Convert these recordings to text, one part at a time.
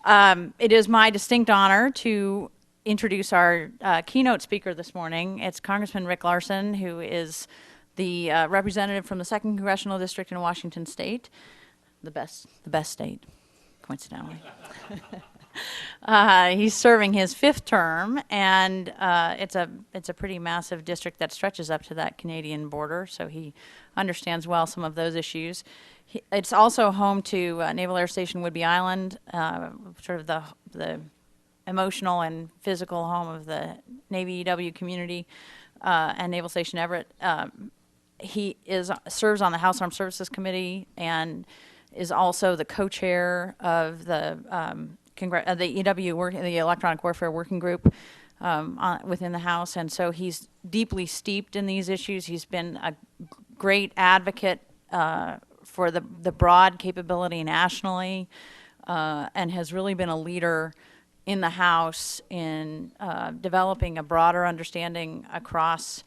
It is my distinct honor to introduce our keynote speaker this morning. It's Congressman Rick Larsen, who is the representative from the 2nd Congressional District in Washington State, the best state, coincidentally. He's serving his 5th term, and it's a pretty massive district that stretches up to that Canadian border, so he understands well some of those issues. It's also home to Naval Air Station Whidbey Island, sort of the emotional and physical home of the Navy EW community, and Naval Station Everett. He serves on the House Armed Services Committee and is also the co-chair of the EW the Electronic Warfare Working Group within the House, and so he's deeply steeped in these issues. He's been a great advocate for the broad capability nationally, and has really been a leader in the House in developing a broader understanding across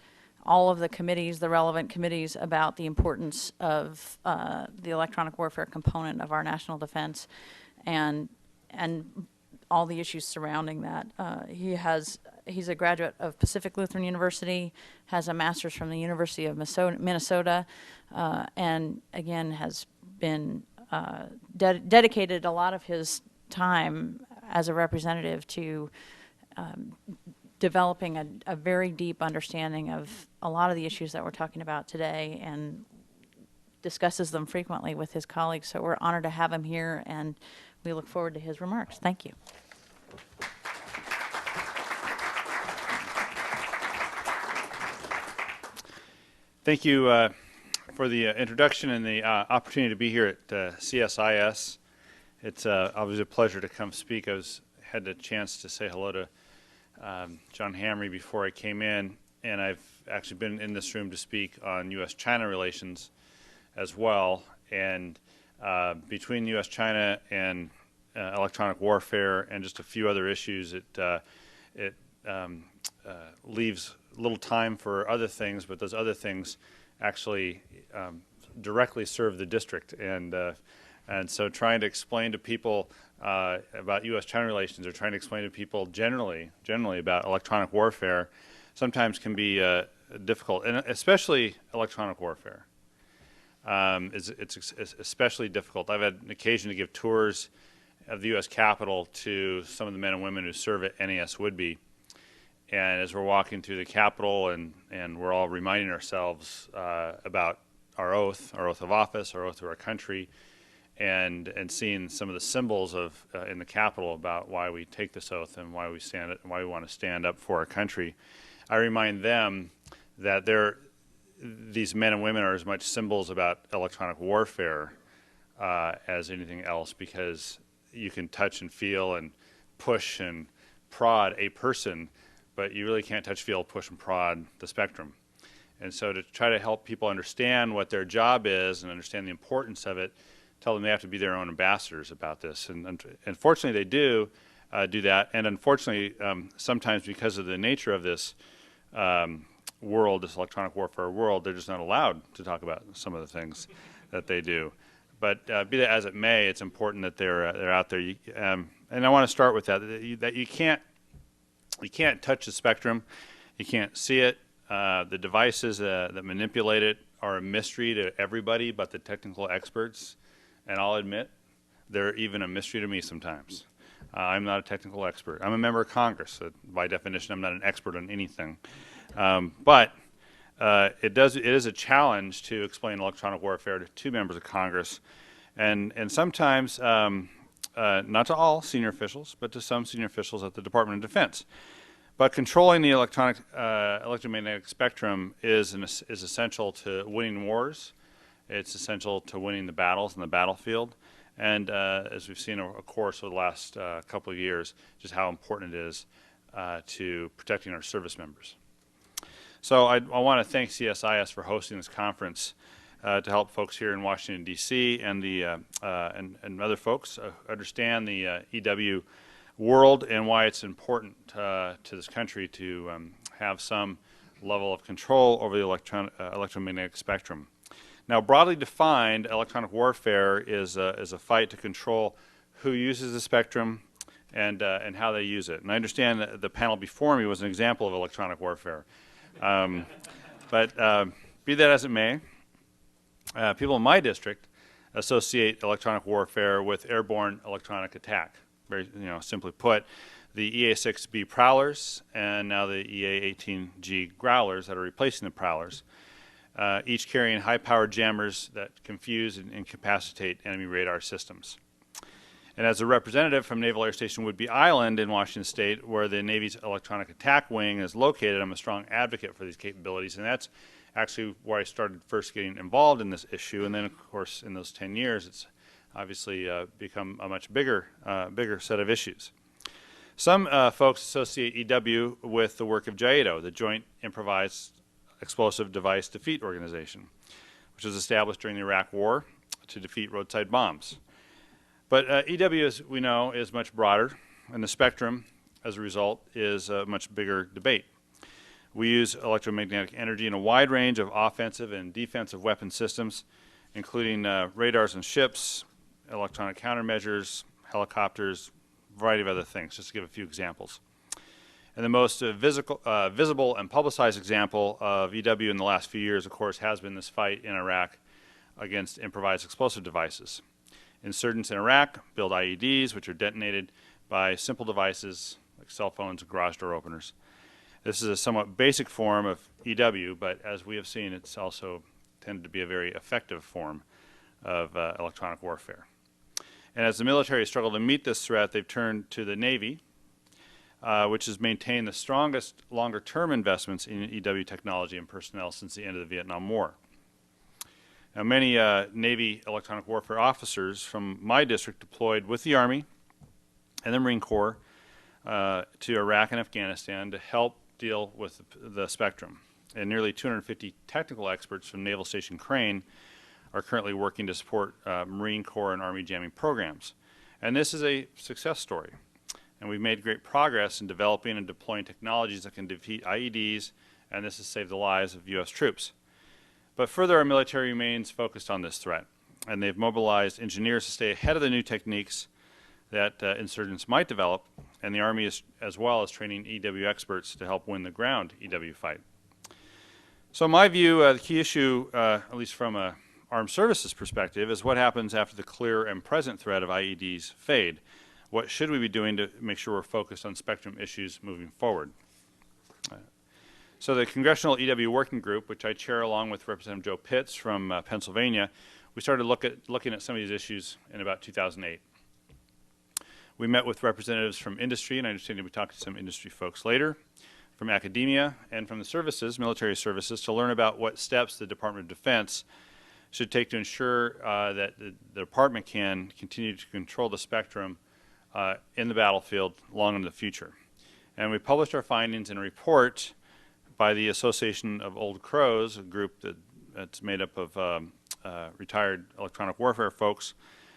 all of the committees, the relevant committees, about the importance of the electronic warfare component of our national defense, and all the issues surrounding that. He's a graduate of Pacific Lutheran University, has a master's from the University of Minnesota, and again has been dedicated a lot of his time as a representative to developing a very deep understanding of a lot of the issues that we're talking about today, and discusses them frequently with his colleagues. So we're honored to have him here, and we look forward to his remarks. Thank you. Thank you for the introduction and the opportunity to be here at CSIS. It's obviously a pleasure to come speak. Had the chance to say hello to John Hamre before I came in, and I've actually been in this room to speak on U.S.-China relations as well. And between U.S.-China and electronic warfare and just a few other issues, it leaves little time for other things, but those other things actually directly serve the district. And so trying to explain to people about U.S.-China relations, or trying to explain to people generally about electronic warfare, sometimes can be difficult, and especially electronic warfare. It's especially difficult. I've had an occasion to give tours of the U.S. Capitol to some of the men and women who serve at NAS Whidbey. And as we're walking through the Capitol, and we're all reminding ourselves about our oath of office, our oath to our country, and seeing some of the symbols of in the Capitol about why we take this oath and why we want to stand up for our country, I remind them that these men and women are as much symbols about electronic warfare as anything else, because you can touch and feel and push and prod a person, but you really can't touch, feel, push, and prod the spectrum. And so to try to help people understand what their job is and understand the importance of it, tell them they have to be their own ambassadors about this. And fortunately they do that. And unfortunately, sometimes because of the nature of this world, this electronic warfare world, they're just not allowed to talk about some of the things that they do. But be that as it may, it's important that they're out there. And I want to start with that you can't touch the spectrum, you can't see it. The devices that manipulate it are a mystery to everybody but the technical experts. And I'll admit, they're even a mystery to me sometimes. I'm not a technical expert. I'm a member of Congress, so by definition, I'm not an expert on anything. But it is a challenge to explain electronic warfare to members of Congress, and sometimes not to all senior officials, but to some senior officials at the Department of Defense. But controlling the electromagnetic spectrum is essential to winning wars. It's essential to winning the battles in the battlefield. And as we've seen, of course, over the last couple of years, just how important it is to protecting our service members. So I want to thank CSIS for hosting this conference to help folks here in Washington, D.C. and and other folks understand the EW world and why it's important to this country to have some level of control over the electromagnetic spectrum. Now, broadly defined, electronic warfare is a fight to control who uses the spectrum, and how they use it. And I understand that the panel before me was an example of electronic warfare. But be that as it may, people in my district associate electronic warfare with airborne electronic attack. Very, simply put, the EA-6B Prowlers and now the EA-18G Growlers that are replacing the Prowlers, each carrying high-powered jammers that confuse and incapacitate enemy radar systems. And as a representative from Naval Air Station Whidbey Island in Washington State, where the Navy's Electronic Attack Wing is located, I'm a strong advocate for these capabilities, and that's actually where I started first getting involved in this issue. And then, of course, in those 10 years, it's obviously become a much bigger set of issues. Some folks associate EW with the work of JIATO, the Joint Improvised Explosive Device Defeat Organization, which was established during the Iraq War to defeat roadside bombs. But EW, as we know, is much broader, and the spectrum, as a result, is a much bigger debate. We use electromagnetic energy in a wide range of offensive and defensive weapon systems, including radars and ships, electronic countermeasures, helicopters, a variety of other things, just to give a few examples. And the most visible and publicized example of EW in the last few years, of course, has been this fight in Iraq against improvised explosive devices. Insurgents in Iraq build IEDs, which are detonated by simple devices like cell phones and garage door openers. This is a somewhat basic form of EW, but as we have seen, it's also tended to be a very effective form of electronic warfare. And as the military struggled to meet this threat, they've turned to the Navy, which has maintained the strongest longer-term investments in EW technology and personnel since the end of the Vietnam War. Now, many Navy electronic warfare officers from my district deployed with the Army and the Marine Corps to Iraq and Afghanistan to help deal with the spectrum. And nearly 250 technical experts from Naval Station Crane are currently working to support Marine Corps and Army jamming programs. And this is a success story. And we've made great progress in developing and deploying technologies that can defeat IEDs, and this has saved the lives of U.S. troops. But further, our military remains focused on this threat, and they've mobilized engineers to stay ahead of the new techniques that insurgents might develop, and the Army is as well as training EW experts to help win the ground EW fight. So in my view, the key issue, at least from a armed services perspective, is what happens after the clear and present threat of IEDs fade. What should we be doing to make sure we're focused on spectrum issues moving forward? So the Congressional EW Working Group, which I chair along with Representative Joe Pitts from Pennsylvania, we started looking at some of these issues in about 2008. We met with representatives from industry, and I understand we'll be talking to some industry folks later, from academia, and from the services, military services, to learn about what steps the Department of Defense should take to ensure that the department can continue to control the spectrum in the battlefield long into the future. And we published our findings in a report by the Association of Old Crows, a group that's made up of retired electronic warfare folks.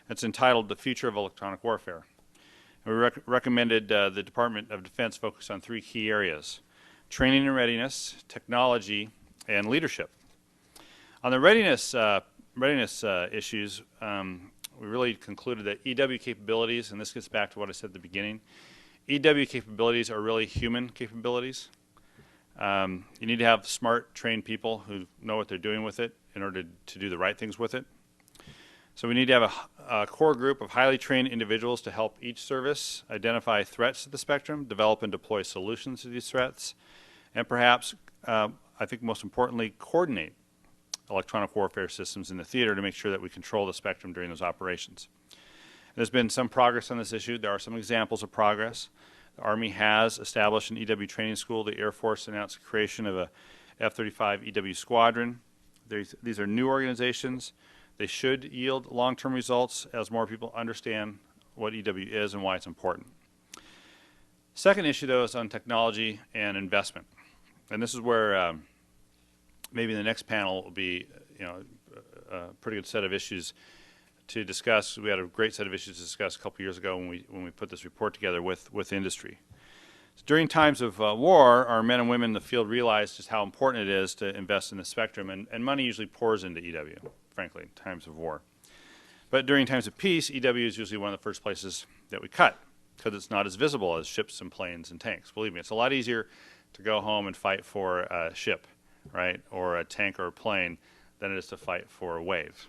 It's entitled The Future of Electronic Warfare. And we recommended the Department of Defense focus on three key areas: training and readiness, technology, and leadership. On the readiness issues, we really concluded that EW capabilities, and this gets back to what I said at the beginning, EW capabilities are really human capabilities. You need to have smart, trained people who know what they're doing with it in order to do the right things with it. So we need to have a core group of highly trained individuals to help each service identify threats to the spectrum, develop and deploy solutions to these threats, and perhaps, I think most importantly, coordinate electronic warfare systems in the theater to make sure that we control the spectrum during those operations. There's been some progress on this issue. There are some examples of progress. The Army has established an EW training school. The Air Force announced the creation of a F-35 EW squadron. These are new organizations. They should yield long-term results as more people understand what EW is and why it's important. Second issue, though, is on technology and investment. And this is where maybe the next panel will be, a pretty good set of issues to discuss. We had a great set of issues to discuss a couple years ago when we put this report together with industry. So during times of war, our men and women in the field realize just how important it is to invest in the spectrum, and money usually pours into EW, frankly, in times of war. But during times of peace, EW is usually one of the first places that we cut because it's not as visible as ships and planes and tanks. Believe me, it's a lot easier to go home and fight for a ship, right, or a tank or a plane than it is to fight for a wave,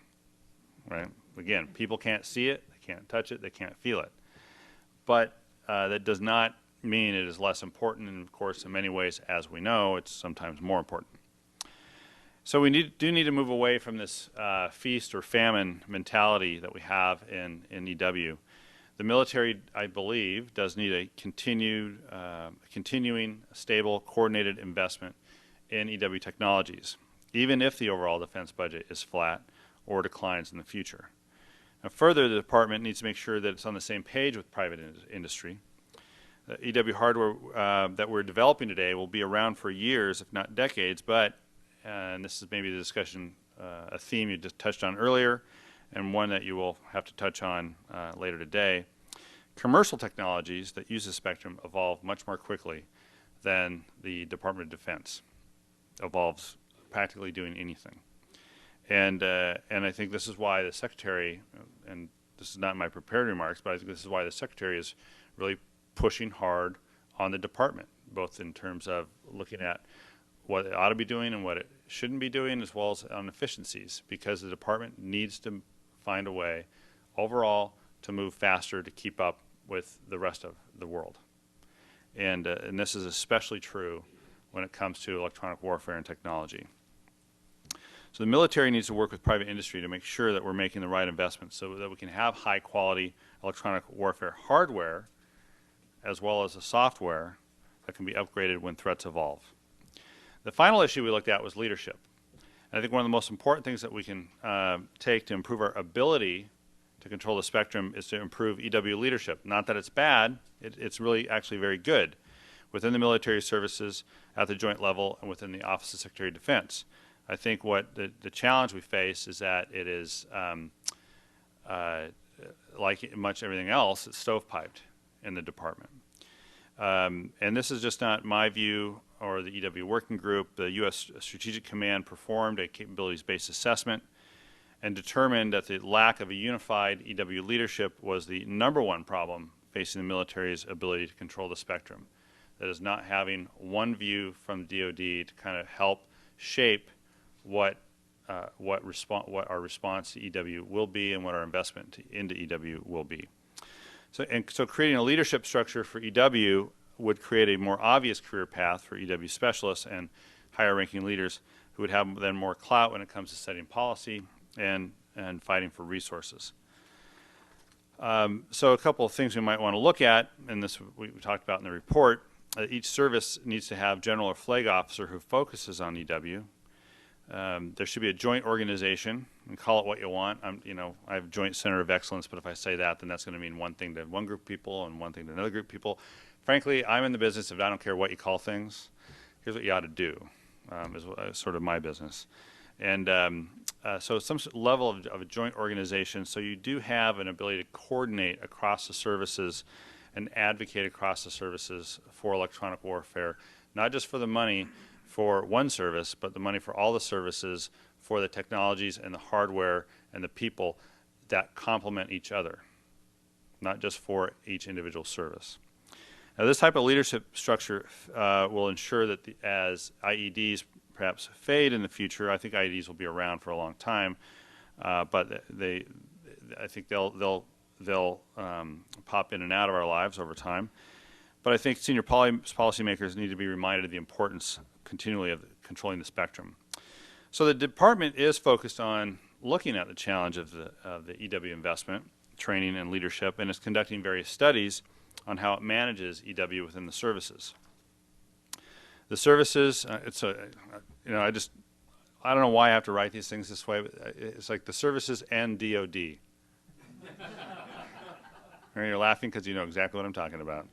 right? Again, people can't see it, they can't touch it, they can't feel it. But that does not mean it is less important, and of course, in many ways, as we know, it's sometimes more important. So we do need to move away from this feast or famine mentality that we have in EW. The military, I believe, does need a continuing, stable, coordinated investment in EW technologies, even if the overall defense budget is flat or declines in the future. Now, further, the department needs to make sure that it's on the same page with private industry. The EW hardware that we're developing today will be around for years, if not decades, but, and this is maybe the discussion, a theme you just touched on earlier, and one that you will have to touch on later today. Commercial technologies that use the spectrum evolve much more quickly than the Department of Defense evolves practically doing anything. And I think this is why the Secretary, and this is not in my prepared remarks, but I think this is why the Secretary is really pushing hard on the department, both in terms of looking at what it ought to be doing and what it shouldn't be doing, as well as on efficiencies, because the department needs to find a way overall to move faster to keep up with the rest of the world. And this is especially true when it comes to electronic warfare and technology. So the military needs to work with private industry to make sure that we're making the right investments so that we can have high quality electronic warfare hardware as well as the software that can be upgraded when threats evolve. The final issue we looked at was leadership. And I think one of the most important things that we can take to improve our ability to control the spectrum is to improve EW leadership. Not that it's bad, it's really actually very good within the military services, at the joint level, and within the Office of Secretary of Defense. I think what the challenge we face is that it is, like much everything else, it's stovepiped in the department. And this is just not my view or the EW working group. The U.S. Strategic Command performed a capabilities-based assessment and determined that the lack of a unified EW leadership was the #1 problem facing the military's ability to control the spectrum. That is not having one view from DoD to kind of help shape what our response to EW will be and what our investment into EW will be. So creating a leadership structure for EW would create a more obvious career path for EW specialists and higher ranking leaders who would have then more clout when it comes to setting policy and fighting for resources. So a couple of things we might want to look at, and this we talked about in the report. Each service needs to have general or flag officer who focuses on EW. There should be a joint organization, and call it what you want. I have Joint Center of Excellence, but if I say that, then that's going to mean one thing to one group of people and one thing to another group of people. Frankly, I'm in the business of I don't care what you call things. Here's what you ought to do, is sort of my business. And so some level of a joint organization, so you do have an ability to coordinate across the services and advocate across the services for electronic warfare, not just for the money for one service, but the money for all the services, for the technologies and the hardware and the people that complement each other, not just for each individual service. Now, this type of leadership structure will ensure that as IEDs perhaps fade in the future, I think IEDs will be around for a long time, but I think they'll pop in and out of our lives over time. But I think senior policymakers need to be reminded of the importance continually of controlling the spectrum. So the department is focused on looking at the challenge of the EW investment, training, and leadership, and is conducting various studies on how it manages EW within the services. The services, I don't know why I have to write these things this way, but it's like the services and DoD. You're laughing because you know exactly what I'm talking about.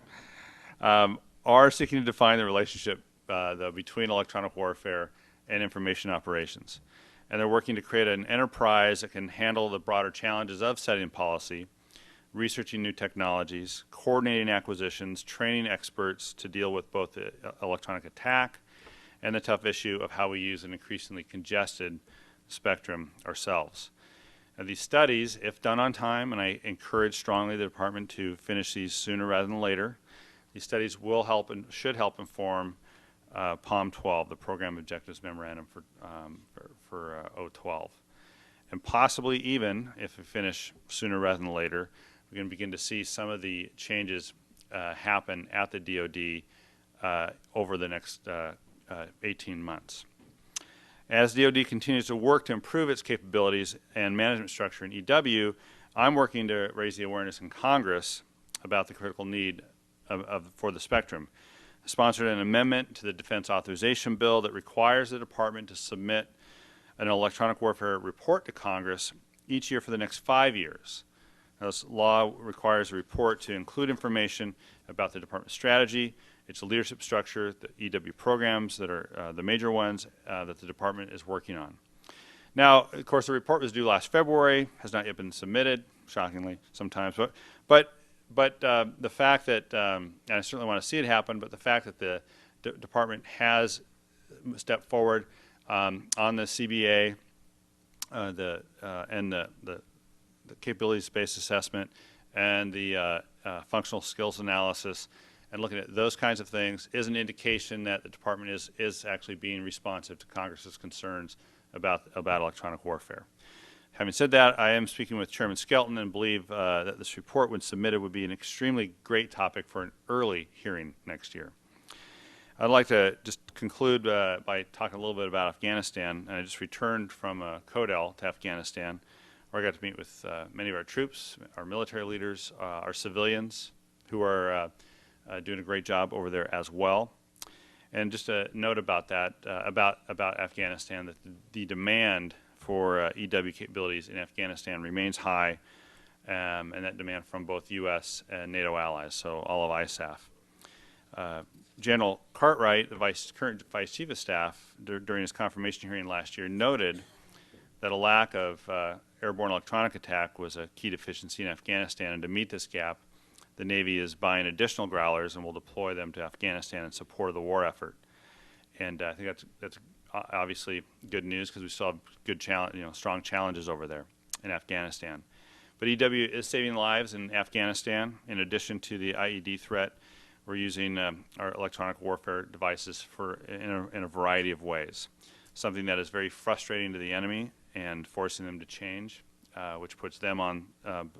Are seeking to define the relationship between electronic warfare and information operations. And they're working to create an enterprise that can handle the broader challenges of setting policy, researching new technologies, coordinating acquisitions, training experts to deal with both the electronic attack and the tough issue of how we use an increasingly congested spectrum ourselves. These studies, if done on time, and I encourage strongly the department to finish these sooner rather than later, these studies will help and should help inform POM 12, the Program Objectives Memorandum for 012. And possibly even, if we finish sooner rather than later, we're going to begin to see some of the changes happen at the DoD over the next 18 months. As DoD continues to work to improve its capabilities and management structure in EW, I'm working to raise the awareness in Congress about the critical need for the spectrum. I sponsored an amendment to the Defense Authorization Bill that requires the department to submit an electronic warfare report to Congress each year for the next 5 years. Now, this law requires a report to include information about the department's strategy, its leadership structure, the EW programs that are the major ones that the department is working on. Now, of course, the report was due last February, has not yet been submitted, shockingly sometimes, but the fact that, and I certainly want to see it happen, but the fact that the department has stepped forward on the CBA and the capabilities-based assessment and the functional skills analysis and looking at those kinds of things is an indication that the department is actually being responsive to Congress's concerns about electronic warfare. Having said that, I am speaking with Chairman Skelton and believe that this report, when submitted, would be an extremely great topic for an early hearing next year. I'd like to just conclude by talking a little bit about Afghanistan. And I just returned from CODEL to Afghanistan, where I got to meet with many of our troops, our military leaders, our civilians, who are doing a great job over there as well. And just a note about that, about Afghanistan, that the demand for EW capabilities in Afghanistan remains high, and that demand from both U.S. and NATO allies, so all of ISAF. General Cartwright, the current Vice Chief of Staff, during his confirmation hearing last year, noted that a lack of airborne electronic attack was a key deficiency in Afghanistan, and to meet this gap, the Navy is buying additional Growlers and will deploy them to Afghanistan in support of the war effort. And I think that's obviously good news because we still have good strong challenges over there in Afghanistan. But EW is saving lives in Afghanistan. In addition to the IED threat, we're using our electronic warfare devices in a variety of ways. Something that is very frustrating to the enemy and forcing them to change, which puts them on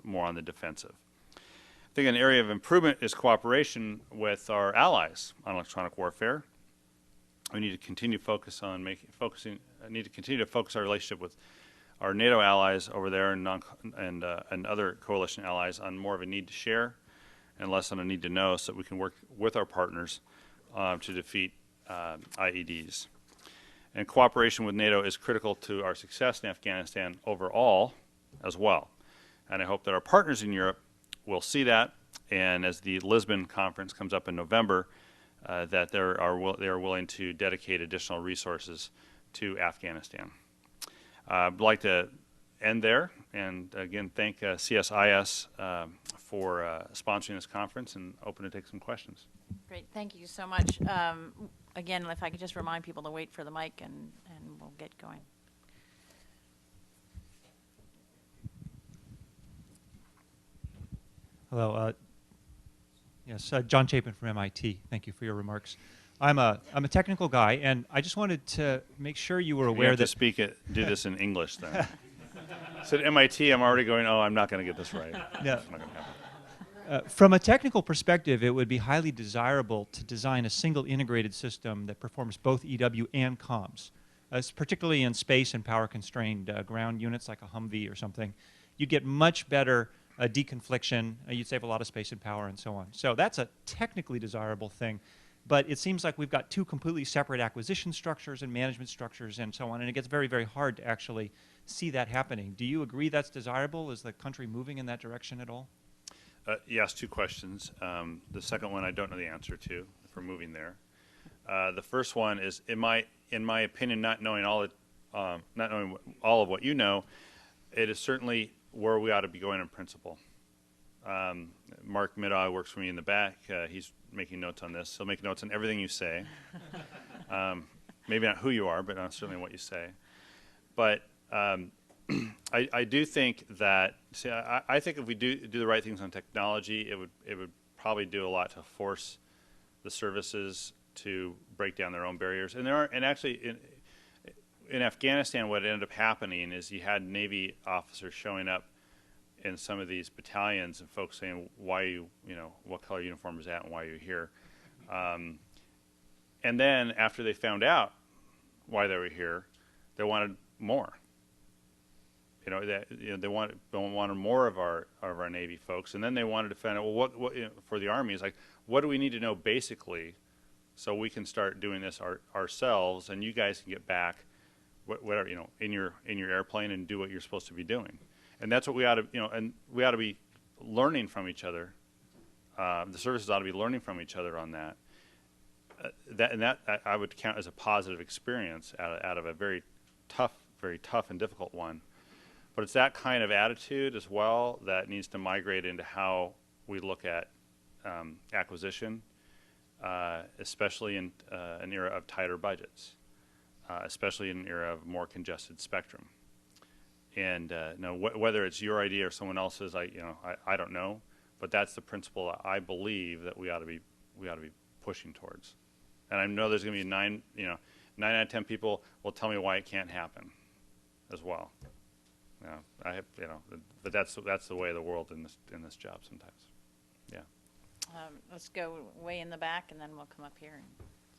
more on the defensive. I think an area of improvement is cooperation with our allies on electronic warfare. We need to continue to focus our relationship with our NATO allies over there and other coalition allies on more of a need to share and less on a need to know, so that we can work with our partners to defeat IEDs. And cooperation with NATO is critical to our success in Afghanistan overall as well. And I hope that our partners in Europe will see that, and as the Lisbon conference comes up in November, that they are willing to dedicate additional resources to Afghanistan. I'd like to end there, and again thank CSIS for sponsoring this conference, and open to take some questions. Great, thank you so much. Again, if I could just remind people to wait for the mic, and we'll get going. Hello. Yes, John Chapin from MIT. Thank you for your remarks. I'm a technical guy, and I just wanted to make sure you were aware that Do this in English then. So at MIT, I'm already going, oh, I'm not going to get this right. Yeah. It's not going to happen. From a technical perspective, it would be highly desirable to design a single integrated system that performs both EW and comms, particularly in space and power-constrained ground units like a Humvee or something. You'd get much better deconfliction, you'd save a lot of space and power and so on. So that's a technically desirable thing, but it seems like we've got two completely separate acquisition structures and management structures and so on, and it gets very, very hard to actually see that happening. Do you agree that's desirable? Is the country moving in that direction at all? Yes, two questions. The second one I don't know the answer to, if we're moving there. The first one is, in my opinion, not knowing all of what you know, it is certainly where we ought to be going in principle. Mark Middaugh works for me in the back. He's making notes on this. He'll make notes on everything you say. Maybe not who you are, but certainly what you say. But I do think that, see, I think if we do the right things on technology, it would probably do a lot to force the services to break down their own barriers. And actually in Afghanistan, what ended up happening is you had Navy officers showing up in some of these battalions and folks saying, why you know, what color uniform is that and why are you here? And then after they found out why they were here, they wanted more. They wanted more of our Navy folks, and then they wanted to find out, well, what for the Army is like, what do we need to know basically, so we can start doing this ourselves, and you guys can get back, whatever in your airplane and do what you're supposed to be doing, and that's what we ought to and we ought to be learning from each other. The services ought to be learning from each other on that. That I would count as a positive experience out of a very tough and difficult one. But it's that kind of attitude as well that needs to migrate into how we look at acquisition, especially in an era of tighter budgets, especially in an era of more congested spectrum. And whether it's your idea or someone else's, I don't know, but that's the principle I believe that we ought to be pushing towards. And I know there's going to be 9 out of 10 people will tell me why it can't happen, as well. But that's the way of the world in this job sometimes. Yeah. Let's go way in the back, and then we'll come up here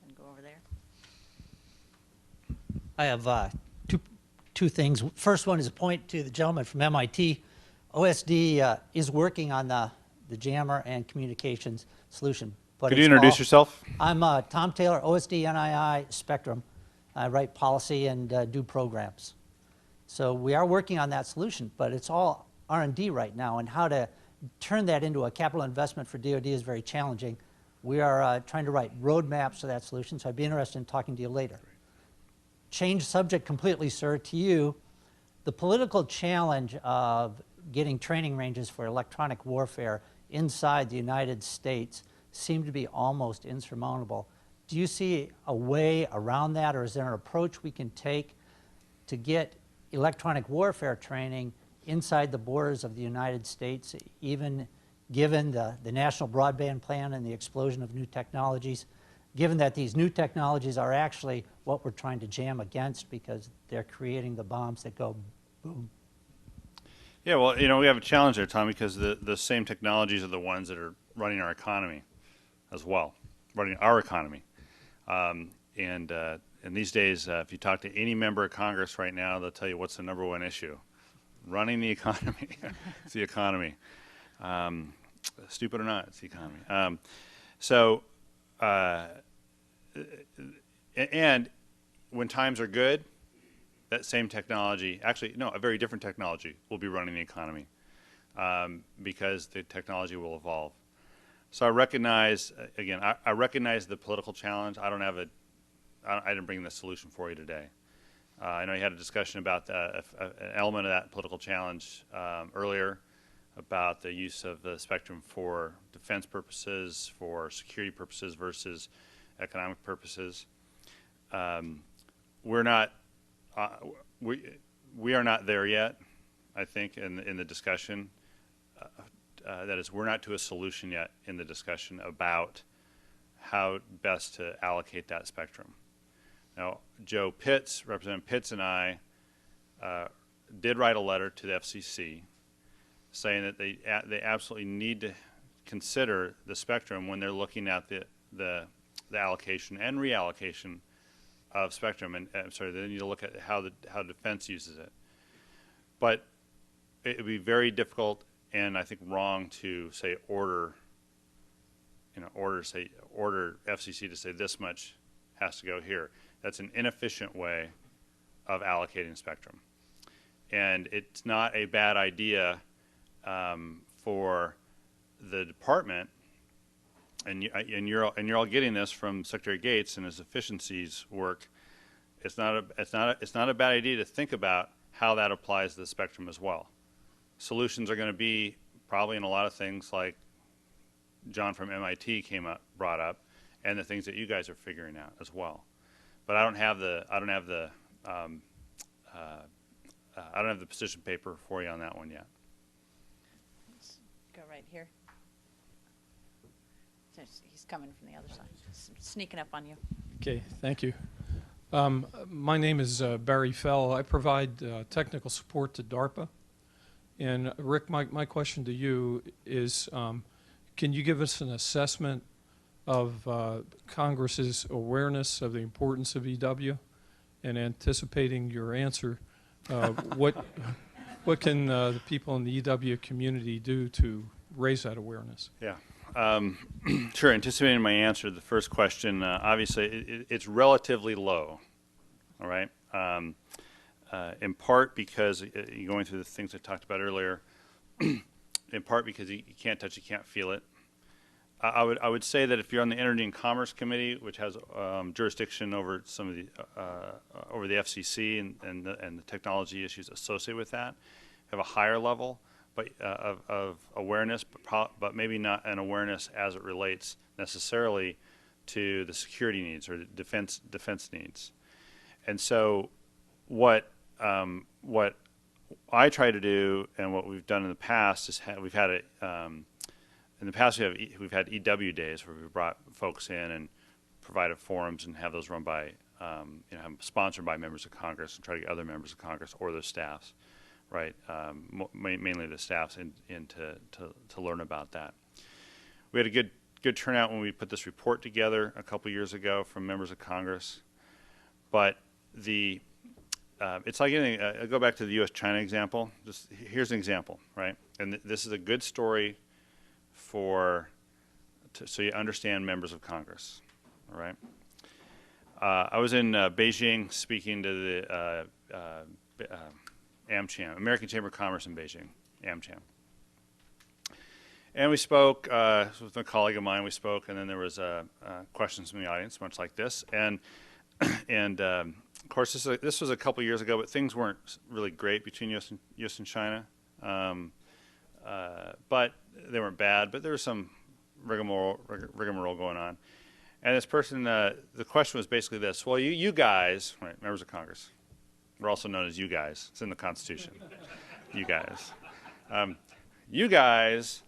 and go over there. I have two things. First one is a point to the gentleman from MIT. OSD is working on the jammer and communications solution. But Could you introduce yourself? I'm Tom Taylor, OSD NII Spectrum. I write policy and do programs. So we are working on that solution, but it's all R&D right now, and how to turn that into a capital investment for DoD is very challenging. We are trying to write roadmaps to that solution, so I'd be interested in talking to you later. Change subject completely, sir, to you. The political challenge of getting training ranges for electronic warfare inside the United States seem to be almost insurmountable. Do you see a way around that, or is there an approach we can take to get electronic warfare training inside the borders of the United States, even given the National Broadband Plan and the explosion of new technologies, given that these new technologies are actually what we're trying to jam against because they're creating the bombs that go boom? Yeah, well, we have a challenge there, Tom, because the same technologies are the ones that are running our economy as well, running our economy. And these days, if you talk to any member of Congress right now, they'll tell you what's the #1 issue. Running the economy. It's the economy. Stupid or not, it's the economy. And when times are good, that same technology, actually, no, a very different technology will be running the economy because the technology will evolve. So I recognize, again, I recognize the political challenge. I didn't bring the solution for you today. I know you had a discussion about an element of that political challenge earlier about the use of the spectrum for defense purposes, for security purposes versus economic purposes. We are not there yet, I think, in the discussion. That is, we're not to a solution yet in the discussion about how best to allocate that spectrum. Now, Representative Pitts and I did write a letter to the FCC saying that they absolutely need to consider the spectrum when they're looking at the allocation and reallocation of spectrum. And I'm sorry, they need to look at how defense uses it. But it would be very difficult and I think wrong to say order FCC to say this much has to go here. That's an inefficient way of allocating spectrum, and it's not a bad idea for the department. And you're all getting this from Secretary Gates and his efficiencies work. It's not a bad idea to think about how that applies to the spectrum as well. Solutions are going to be probably in a lot of things like John from MIT brought up, and the things that you guys are figuring out as well. But I don't have the I don't have the position paper for you on that one yet. Let's go right here. He's coming from the other side, sneaking up on you. Okay, thank you. My name is Barry Fell. I provide technical support to DARPA. And Rick, my question to you is, can you give us an assessment of Congress's awareness of the importance of EW? And anticipating your answer, what can the people in the EW community do to raise that awareness? Yeah. Sure. Anticipating my answer to the first question, obviously it's relatively low, all right? In part because you're going through the things I talked about earlier, in part because you can't touch, you can't feel it. I would say that if you're on the Energy and Commerce Committee, which has jurisdiction over some of the over the FCC and the technology issues associated with that, have a higher level of awareness, but maybe not an awareness as it relates necessarily to the security needs or the defense needs. And so, what I try to do, and what we've done in the past is we've had it. In the past, we've had EW days where we've brought folks in and provided forums and have those run by, sponsored by members of Congress and try to get other members of Congress or their staffs, right? Mainly the staffs in to learn about that. We had a good turnout when we put this report together a couple years ago from members of Congress, but it's like anything. I'll go back to the U.S.-China example. Just here's an example, right? And this is a good story so you understand members of Congress, all right? I was in Beijing speaking to the AmCham, American Chamber of Commerce in Beijing, AmCham. And we spoke, with a colleague of mine, we spoke, and then there was questions from the audience, much like this. And of course, this was a couple years ago, but things weren't really great between U.S. and China. But they weren't bad, but there was some rigmarole going on. And this person, the question was basically this: well, you guys, right, members of Congress, we're also known as you guys. It's in the Constitution. You guys. You guys,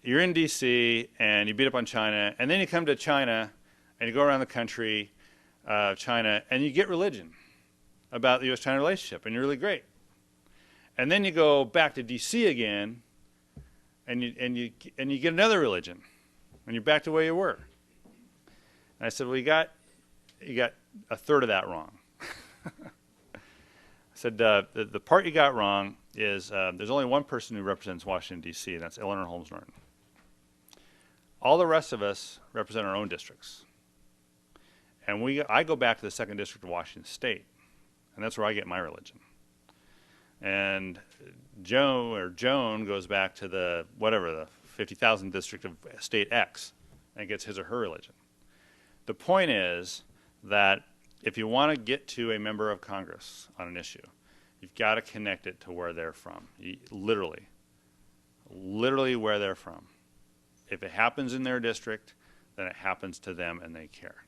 you're in D.C. and you beat up on China, and then you come to China and you go around the country, China, and you get religion about the U.S.-China relationship, and you're really great. And then you go back to D.C. again, and you get another religion, and you're back to where you were. And I said, well, you got a third of that wrong. I said the part you got wrong is there's only one person who represents Washington D.C., and that's Eleanor Holmes Norton. All the rest of us represent our own districts, and I go back to the 2nd District of Washington State, and that's where I get my religion. And Joan goes back to the 50,000 district of state X and gets his or her religion. The point is that if you want to get to a member of Congress on an issue, you've got to connect it to where they're from. Literally where they're from. If it happens in their district, then it happens to them and they care.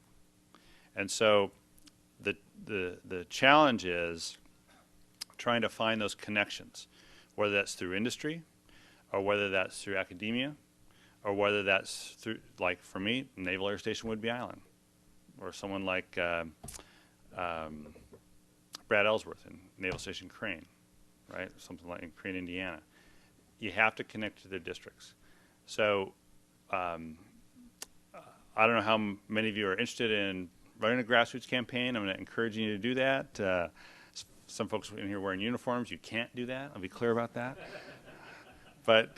And so the challenge is trying to find those connections, whether that's through industry or whether that's through academia or whether that's through, like for me, Naval Air Station Whidbey Island, or someone like Brad Ellsworth in Naval Station Crane, right? Something like in Crane, Indiana. You have to connect to their districts. So I don't know how many of you are interested in running a grassroots campaign. I'm going to encourage you to do that. Some folks in here wearing uniforms, you can't do that. I'll be clear about that. But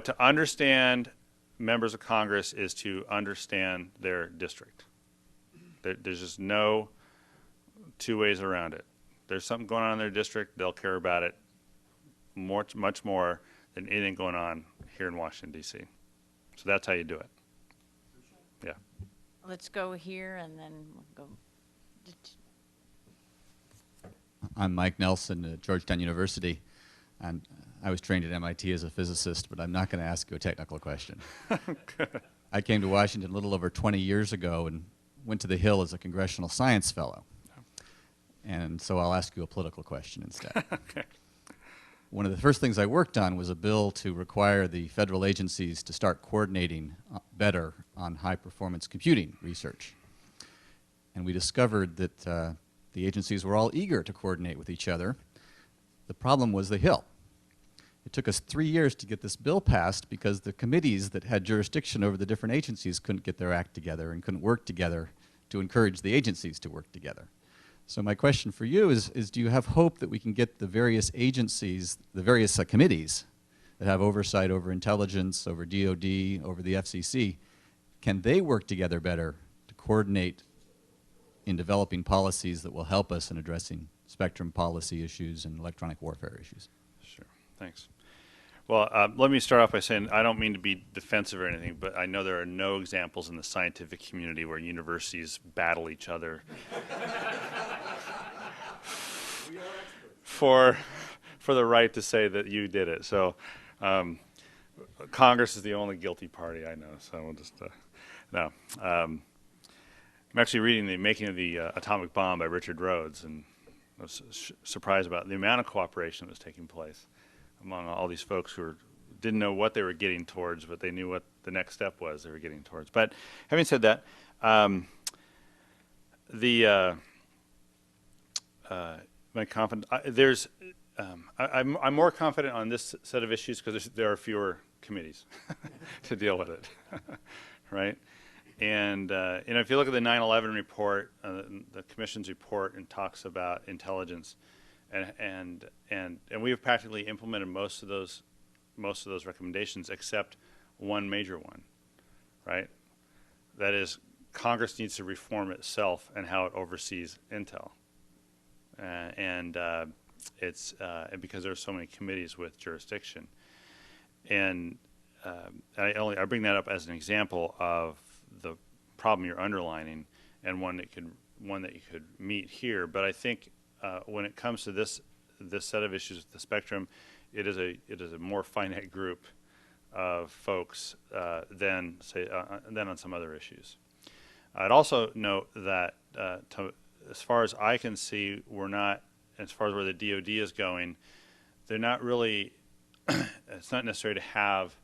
to understand members of Congress is to understand their district. There's just no two ways around it. There's something going on in their district, they'll care about it much more than anything going on here in Washington, D.C. So that's how you do it. Yeah. Let's go here and then we'll go. I'm Mike Nelson at Georgetown University, and I was trained at MIT as a physicist, but I'm not going to ask you a technical question. I came to Washington a little over 20 years ago, and went to the Hill as a Congressional Science Fellow. And so I'll ask you a political question instead. Okay. One of the first things I worked on was a bill to require the federal agencies to start coordinating better on high-performance computing research. And we discovered that the agencies were all eager to coordinate with each other. The problem was the Hill. It took us 3 years to get this bill passed because the committees that had jurisdiction over the different agencies couldn't get their act together and couldn't work together to encourage the agencies to work together. So my question for you is do you have hope that we can get the various agencies, the various committees that have oversight over intelligence, over DOD, over the FCC, can they work together better to coordinate in developing policies that will help us in addressing spectrum policy issues and electronic warfare issues? Sure. Thanks. Well, let me start off by saying I don't mean to be defensive or anything, but I know there are no examples in the scientific community where universities battle each other for the right to say that you did it. So Congress is the only guilty party I know. So we'll just no. I'm actually reading The Making of the Atomic Bomb by Richard Rhodes, and I was surprised about the amount of cooperation that was taking place among all these folks who didn't know what they were getting towards, but they knew what the next step was they were getting towards. But having said that, my confident I'm more confident on this set of issues because there are fewer committees to deal with it, right? And you know, if you look at the 9/11 report, the Commission's report, and talks about intelligence, and we have practically implemented most of those recommendations except one major one, right? That is, Congress needs to reform itself and how it oversees intel, and because there are so many committees with jurisdiction, and I bring that up as an example of the problem you're underlining, and one that you could meet here. But I think when it comes to this set of issues with the spectrum, it is a more finite group of folks than on some other issues. I'd also note that as far as I can see, we're not, as far as where the DoD is going, they're not really. It's not necessary to have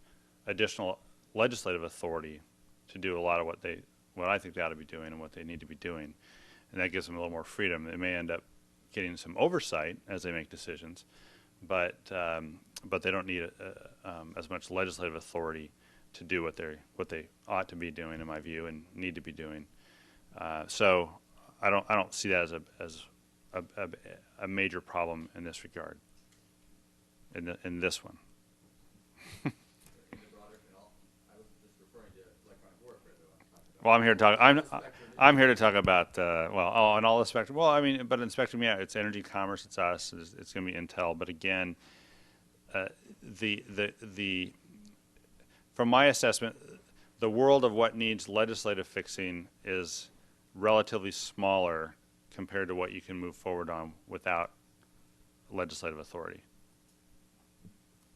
additional legislative authority to do a lot of what I think they ought to be doing and what they need to be doing, and that gives them a little more freedom. They may end up getting some oversight as they make decisions, but they don't need as much legislative authority to do what they ought to be doing, in my view, and need to be doing. So I don't see that as a major problem in this regard. In this one. Well, I'm here to talk about on all the spectrum. Well, I mean, but in spectrum, yeah, it's energy, commerce, it's us, it's going to be Intel. But again, from my assessment, the world of what needs legislative fixing is relatively smaller compared to what you can move forward on without legislative authority.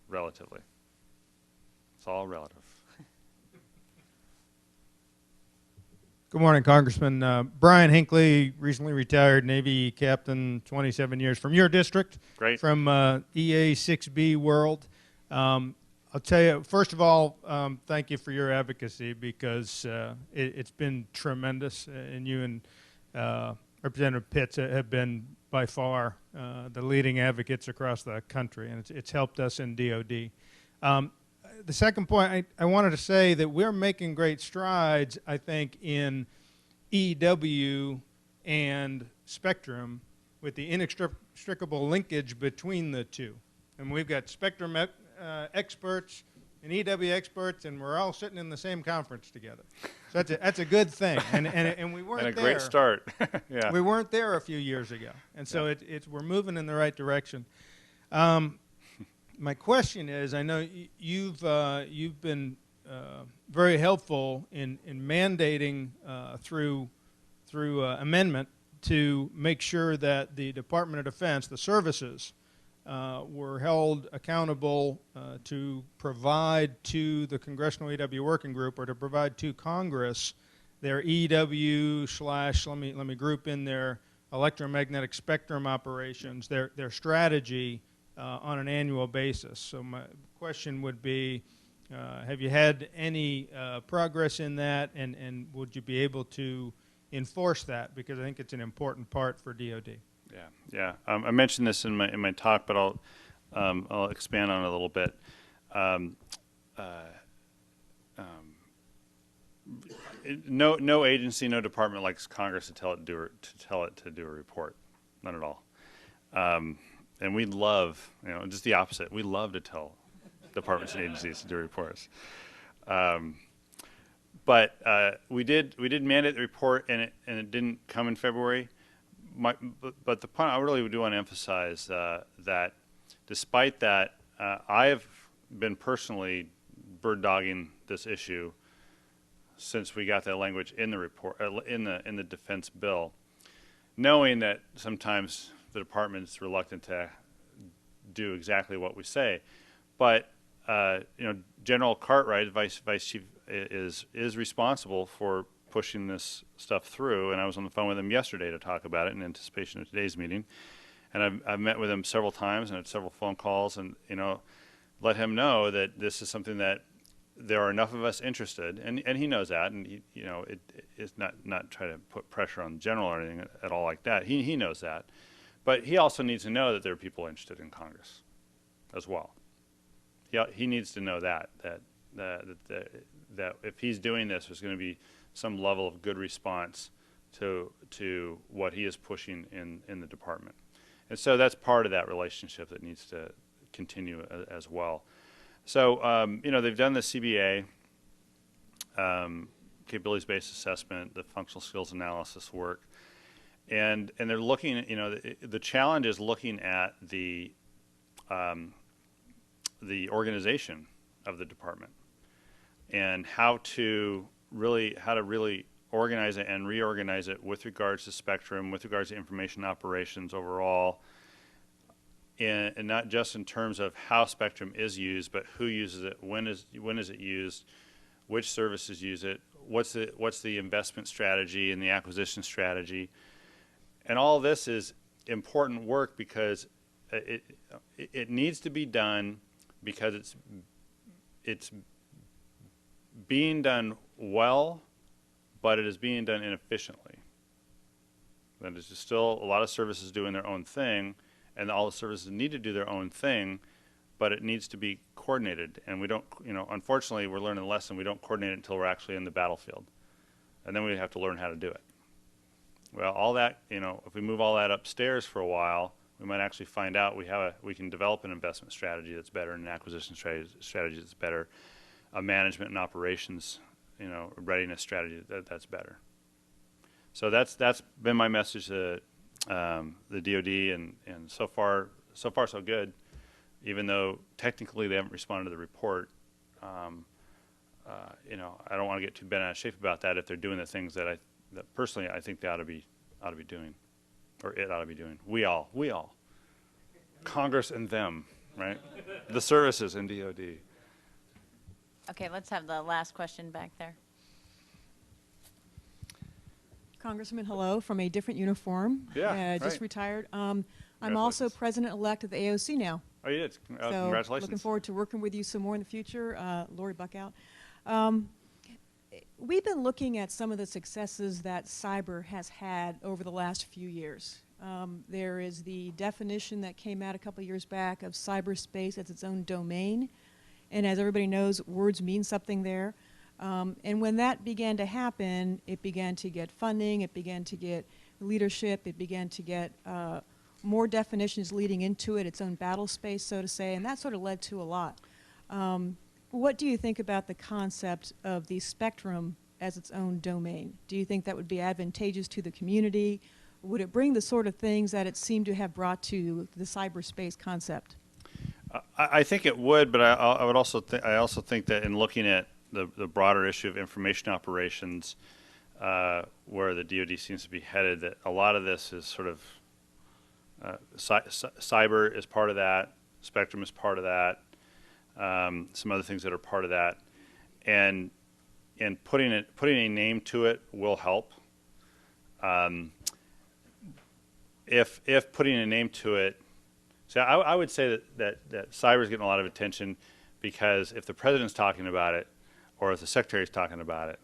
Relatively, it's all relative. Good morning, Congressman. Brian Hinckley, recently retired Navy captain, 27 years from your district. Great. From EA 6B World. I'll tell you, first of all, thank you for your advocacy, because it's been tremendous, and you and Representative Pitts have been by far the leading advocates across the country, and it's helped us in DOD. The second point, I wanted to say that we're making great strides, I think, in EW and spectrum with the inextricable linkage between the two. And we've got spectrum experts and EW experts, and we're all sitting in the same conference together. So that's a good thing. And we weren't there. And a great start. Yeah. We weren't there a few years ago. And so we're moving in the right direction. My question is, I know you've been very helpful in mandating through amendment to make sure that the Department of Defense, the services, were held accountable to provide to the Congressional EW Working Group, or to provide to Congress, their EW slash, let me group in their electromagnetic spectrum operations, their strategy on an annual basis. So my question would be, have you had any progress in that, and would you be able to enforce that? Because I think it's an important part for DoD. Yeah. I mentioned this in my talk, but I'll expand on it a little bit. No agency, no department likes Congress to tell it to do a report. None at all. And we love, just the opposite. We love to tell departments and agencies to do reports. But we did mandate the report, and it didn't come in February. But the point I really do want to emphasize that despite that, I have been personally bird dogging this issue since we got that language in the report, in the defense bill, knowing that sometimes the department's reluctant to do exactly what we say. But General Cartwright, vice chief, is responsible for pushing this stuff through, and I was on the phone with him yesterday to talk about it in anticipation of today's meeting. And I've met with him several times and had several phone calls, and let him know that this is something that there are enough of us interested, and he knows that, and it's not try to put pressure on the general or anything at all like that. He knows that, but he also needs to know that there are people interested in Congress as well. He needs to know that if he's doing this, there's going to be some level of good response to what he is pushing in the department. And so that's part of that relationship that needs to continue as well. So, they've done the CBA, capabilities-based assessment, the functional skills analysis work, and they're looking at, the challenge is looking at the organization of the department and how to really organize it and reorganize it with regards to spectrum, with regards to information operations overall, and not just in terms of how spectrum is used, but who uses it, when is it used, which services use it, what's the investment strategy and the acquisition strategy, and all this is important work because it needs to be done because it's being done well, but it is being done inefficiently. There's just still a lot of services doing their own thing, and all the services need to do their own thing, but it needs to be coordinated. And we don't, unfortunately, we're learning a lesson. We don't coordinate it until we're actually in the battlefield. And then we have to learn how to do it. Well, all that, if we move all that upstairs for a while, we might actually find out we can develop an investment strategy that's better, and an acquisition strategy that's better, a management and operations, readiness strategy that's better. So that's been my message to the DoD, and so far so good. Even though technically they haven't responded to the report, I don't want to get too bent out of shape about that if they're doing the things that personally I think they ought to be doing, or it ought to be doing. We all, Congress and them, right? The services and DoD. Okay, let's have the last question back there. Congressman, hello, from a different uniform. Yeah, just right. retired. I'm also president-elect of the AOC now. Oh, you did? So Congratulations. looking forward to working with you some more in the future. Laurie Buckout. We've been looking at some of the successes that cyber has had over the last few years. There is the definition that came out a couple years back of cyberspace as its own domain. And as everybody knows, words mean something there. And when that began to happen, it began to get funding, it began to get leadership, it began to get more definitions leading into it, its own battle space, so to say, and that sort of led to a lot. What do you think about the concept of the spectrum as its own domain? Do you think that would be advantageous to the community? Would it bring the sort of things that it seemed to have brought to the cyberspace concept? I think it would, but I would also think that in looking at the broader issue of information operations, where the DoD seems to be headed, that a lot of this is sort of cyber is part of that, spectrum is part of that, some other things that are part of that, and and putting a name to it will help. If putting a name to it, so I would say that cyber is getting a lot of attention because if the president's talking about it, or if the secretary's talking about it,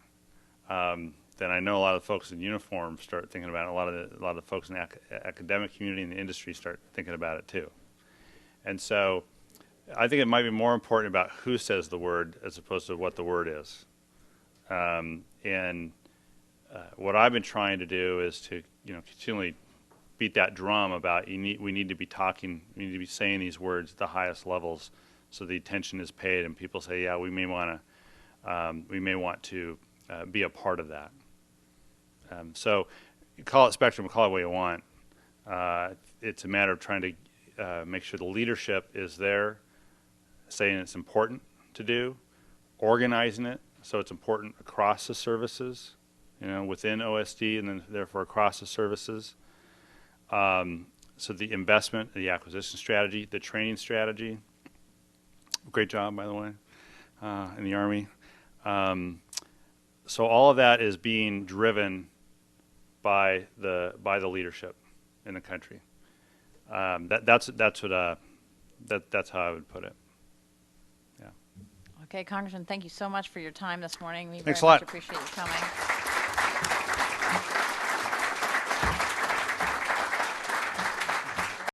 then I know a lot of the folks in uniform start thinking about it. A lot of the folks in the academic community and the industry start thinking about it too. And so I think it might be more important about who says the word as opposed to what the word is. What I've been trying to do is to continually beat that drum about we need to be saying these words at the highest levels, so the attention is paid and people say, yeah, we may want to be a part of that. So you call it spectrum, call it what you want. It's a matter of trying to make sure the leadership is there, saying it's important to do, organizing it so it's important across the services, within OSD and then therefore across the services. So the investment, the acquisition strategy, the training strategy. Great job, by the way, in the Army. So all of that is being driven by the leadership in the country. That's how I would put it. Yeah. Okay, Congressman, thank you so much for your time this morning. We Thanks very a much lot. appreciate you coming.